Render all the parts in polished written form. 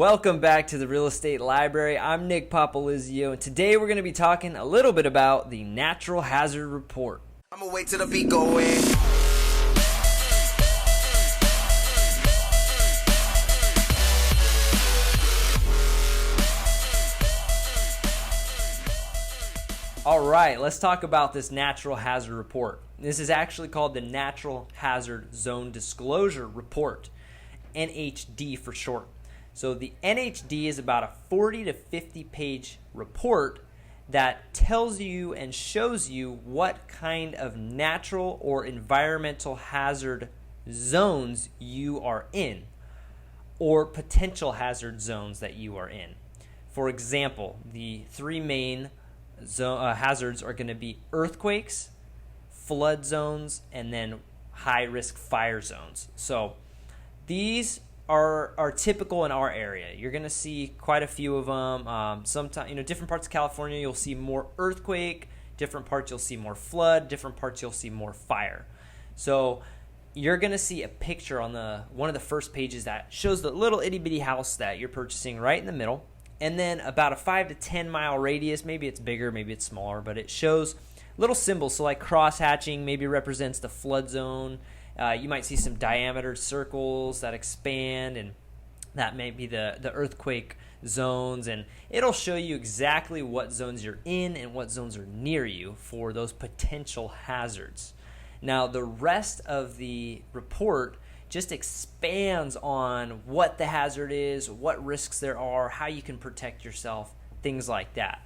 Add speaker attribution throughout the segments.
Speaker 1: Welcome back to the Real Estate Library. I'm Nick Popolizio, and today we're going to be talking a little bit about the Natural Hazard Report.
Speaker 2: I'm gonna wait till the beat go in.
Speaker 1: All right, let's talk about this Natural Hazard Report. This is actually called the Natural Hazard Zone Disclosure Report, NHD for short. So the NHD is about a 40 to 50 page report that tells you and shows you what kind of natural or environmental hazard zones you are in, or potential hazard zones that you are in. For example, the three main hazards are going to be earthquakes, flood zones, and then high risk fire zones. So these are typical in our area. You're going to see quite a few of them. Sometimes, different parts of California, you'll see more earthquake. Different parts, you'll see more flood. Different parts, you'll see more fire. So you're going to see a picture on one of the first pages that shows the little itty bitty house that you're purchasing right in the middle. And then about a 5 to 10 mile radius, maybe it's bigger, maybe it's smaller, but it shows little symbols. So like cross hatching maybe represents the flood zone. You might see some diameter circles that expand, and that may be the earthquake zones. And it'll show you exactly what zones you're in and what zones are near you for those potential hazards. Now, the rest of the report just expands on what the hazard is, what risks there are, how you can protect yourself, things like that.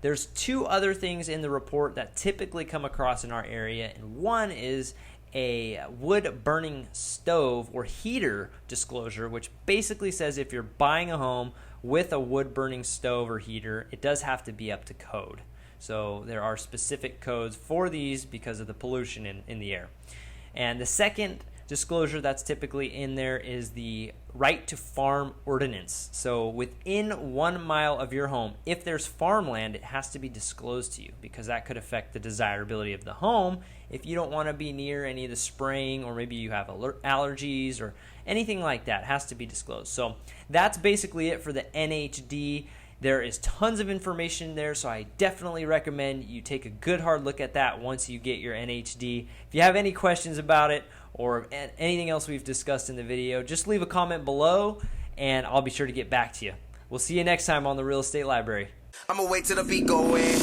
Speaker 1: There's two other things in the report that typically come across in our area, and one is a wood burning stove or heater disclosure, which basically says if you're buying a home with a wood burning stove or heater, it does have to be up to code. So there are specific codes for these because of the pollution in the air. And the second disclosure that's typically in there is the right to farm ordinance. So within 1 mile of your home, if there's farmland, it has to be disclosed to you because that could affect the desirability of the home if you don't want to be near any of the spraying, or maybe you have allergies or anything like that. It has to be disclosed. So that's basically it for the NHD. There is tons of information there, so I definitely recommend you take a good hard look at that once you get your NHD. If you have any questions about it or anything else we've discussed in the video, just leave a comment below and I'll be sure to get back to you. We'll see you next time on the Real Estate Library.
Speaker 2: I'm gonna wait till the beat go in.